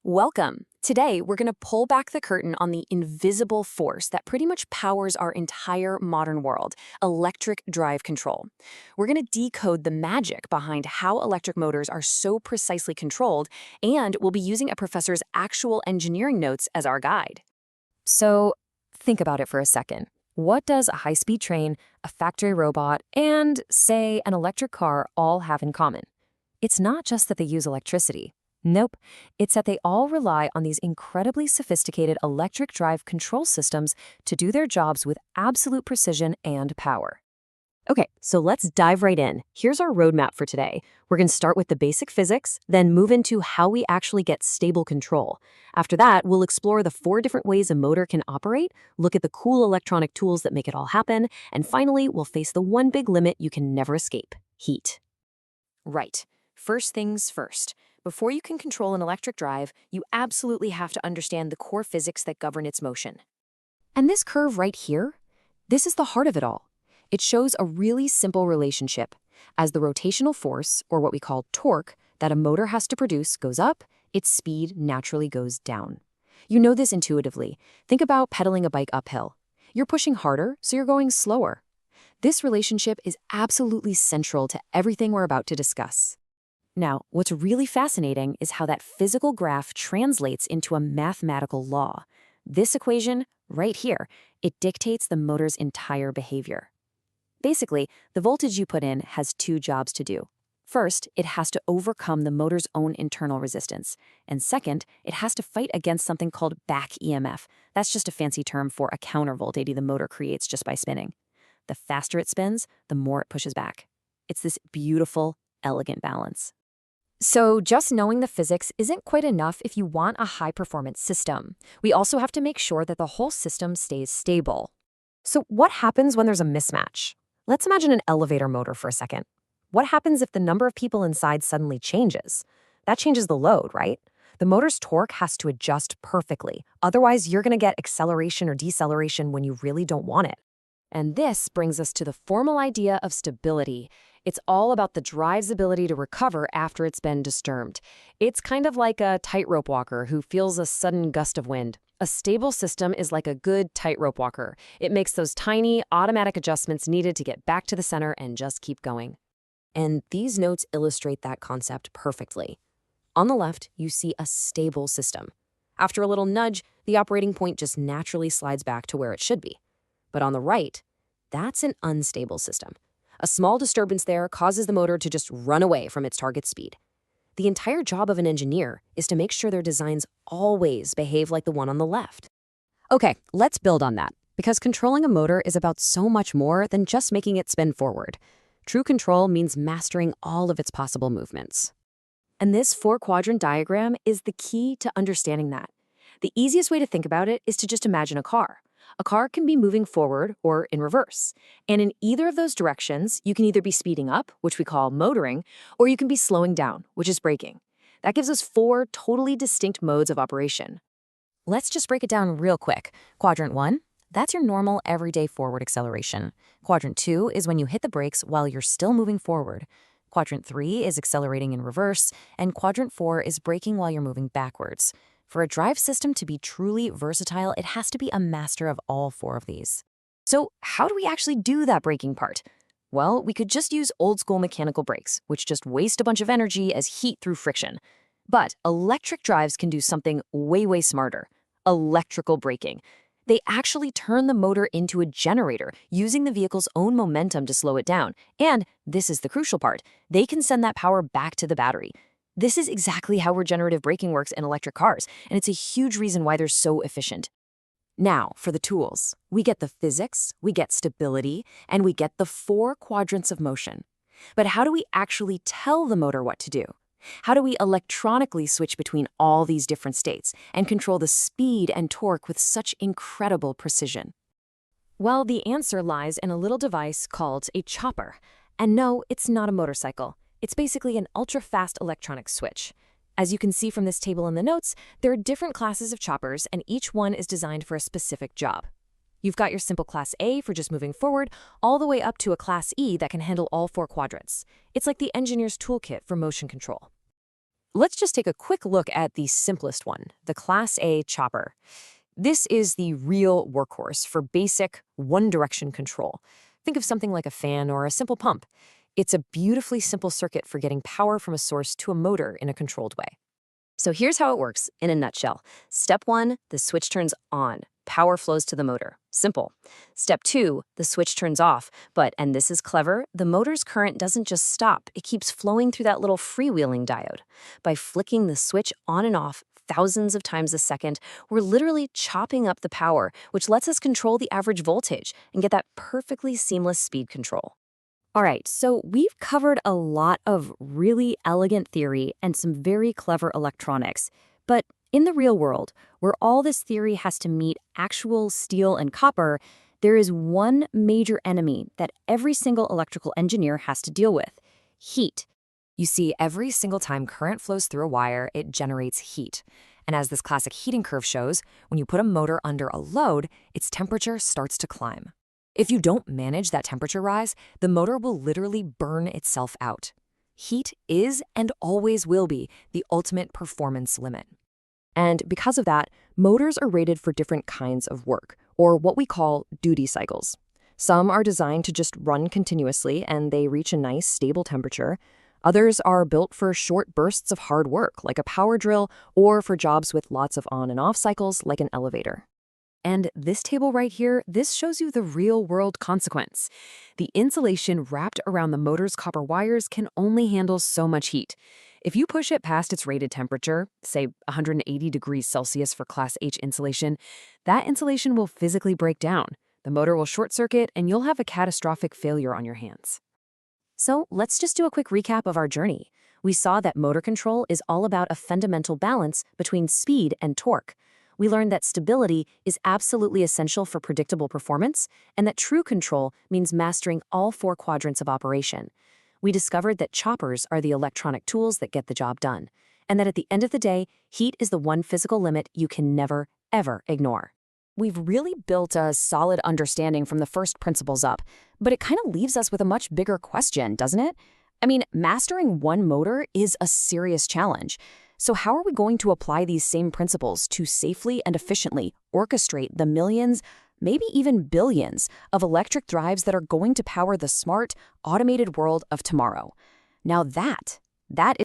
Welcome! Today, we're going to pull back the curtain on the invisible force that pretty much powers our entire modern world, electric drive control. We're going to decode the magic behind how electric motors are so precisely controlled, and we'll be using a professor's actual engineering notes as our guide. So, think about it for a second. What does a high-speed train, a factory robot, and, say, an electric car all have in common? It's not just that they use electricity. Nope, it's that they all rely on these incredibly sophisticated electric drive control systems to do their jobs with absolute precision and power. Okay, so let's dive right in. Here's our roadmap for today. We're going to start with the basic physics, then move into how we actually get stable control. After that, we'll explore the 4 different ways a motor can operate, look at the cool electronic tools that make it all happen, and finally, we'll face the one big limit you can never escape: heat. Right. First things first. Before you can control an electric drive, you absolutely have to understand the core physics that govern its motion. And this curve right here, this is the heart of it all. It shows a really simple relationship. As the rotational force, or what we call torque, that a motor has to produce goes up, its speed naturally goes down. You know this intuitively. Think about pedaling a bike uphill. You're pushing harder, so you're going slower. This relationship is absolutely central to everything we're about to discuss. Now, what's really fascinating is how that physical graph translates into a mathematical law. This equation, right here, it dictates the motor's entire behavior. Basically, the voltage you put in has 2 jobs to do. First, it has to overcome the motor's own internal resistance. And second, it has to fight against something called back EMF. That's just a fancy term for a countervoltage the motor creates just by spinning. The faster it spins, the more it pushes back. It's this beautiful, elegant balance. So just knowing the physics isn't quite enough if you want a high-performance system. We also have to make sure that the whole system stays stable. So what happens when there's a mismatch? Let's imagine an elevator motor for a second. What happens if the number of people inside suddenly changes? That changes the load, right? The motor's torque has to adjust perfectly. Otherwise, you're going to get acceleration or deceleration when you really don't want it. And this brings us to the formal idea of stability. It's all about the drive's ability to recover after it's been disturbed. It's kind of like a tightrope walker who feels a sudden gust of wind. A stable system is like a good tightrope walker. It makes those tiny, automatic adjustments needed to get back to the center and just keep going. And these notes illustrate that concept perfectly. On the left, you see a stable system. After a little nudge, the operating point just naturally slides back to where it should be. But on the right, that's an unstable system. A small disturbance there causes the motor to just run away from its target speed. The entire job of an engineer is to make sure their designs always behave like the one on the left. Okay, let's build on that, because controlling a motor is about so much more than just making it spin forward. True control means mastering all of its possible movements. And this 4-quadrant diagram is the key to understanding that. The easiest way to think about it is to just imagine a car. A car can be moving forward or in reverse. And in either of those directions, you can either be speeding up, which we call motoring, or you can be slowing down, which is braking. That gives us 4 totally distinct modes of operation. Let's just break it down real quick. Quadrant 1, that's your normal everyday forward acceleration. Quadrant 2 is when you hit the brakes while you're still moving forward. Quadrant 3 is accelerating in reverse, and Quadrant 4 is braking while you're moving backwards. For a drive system to be truly versatile, it has to be a master of all 4 of these. So how do we actually do that braking part? Well, we could just use old-school mechanical brakes, which just waste a bunch of energy as heat through friction. But electric drives can do something way smarter: electrical braking. They actually turn the motor into a generator, using the vehicle's own momentum to slow it down. And this is the crucial part: they can send that power back to the battery. This is exactly how regenerative braking works in electric cars, and it's a huge reason why they're so efficient. Now, for the tools. We get the physics, we get stability, and we get the 4 quadrants of motion. But how do we actually tell the motor what to do? How do we electronically switch between all these different states and control the speed and torque with such incredible precision? Well, the answer lies in a little device called a chopper. And no, it's not a motorcycle. It's basically an ultra-fast electronic switch. As you can see from this table in the notes, there are different classes of choppers, and each one is designed for a specific job. You've got your simple Class A for just moving forward, all the way up to a Class E that can handle all 4 quadrants. It's like the engineer's toolkit for motion control. Let's just take a quick look at the simplest one, the Class A chopper. This is the real workhorse for basic one-direction control. Think of something like a fan or a simple pump. It's a beautifully simple circuit for getting power from a source to a motor in a controlled way. So here's how it works in a nutshell. Step 1, the switch turns on. Power flows to the motor. Simple. Step 2, the switch turns off. But, and this is clever, the motor's current doesn't just stop. It keeps flowing through that little freewheeling diode. By flicking the switch on and off thousands of times a second, we're literally chopping up the power, which lets us control the average voltage and get that perfectly seamless speed control. All right, so we've covered a lot of really elegant theory and some very clever electronics. But in the real world, where all this theory has to meet actual steel and copper, there is one major enemy that every single electrical engineer has to deal with: heat. You see, every single time current flows through a wire, it generates heat. And as this classic heating curve shows, when you put a motor under a load, its temperature starts to climb. If you don't manage that temperature rise, the motor will literally burn itself out. Heat is and always will be the ultimate performance limit. And because of that, motors are rated for different kinds of work, or what we call duty cycles. Some are designed to just run continuously and they reach a nice, stable temperature. Others are built for short bursts of hard work, like a power drill, or for jobs with lots of on and off cycles, like an elevator. And this table right here, this shows you the real-world consequence. The insulation wrapped around the motor's copper wires can only handle so much heat. If you push it past its rated temperature, say 180 degrees Celsius for Class H insulation, that insulation will physically break down. The motor will short circuit, and you'll have a catastrophic failure on your hands. So let's just do a quick recap of our journey. We saw that motor control is all about a fundamental balance between speed and torque. We learned that stability is absolutely essential for predictable performance, and that true control means mastering all 4 quadrants of operation. We discovered that choppers are the electronic tools that get the job done, and that at the end of the day, heat is the one physical limit you can never, ever ignore. We've really built a solid understanding from the first principles up, but it kind of leaves us with a much bigger question, doesn't it? I mean, mastering one motor is a serious challenge. So how are we going to apply these same principles to safely and efficiently orchestrate the millions, maybe even billions, of electric drives that are going to power the smart, automated world of tomorrow? Now that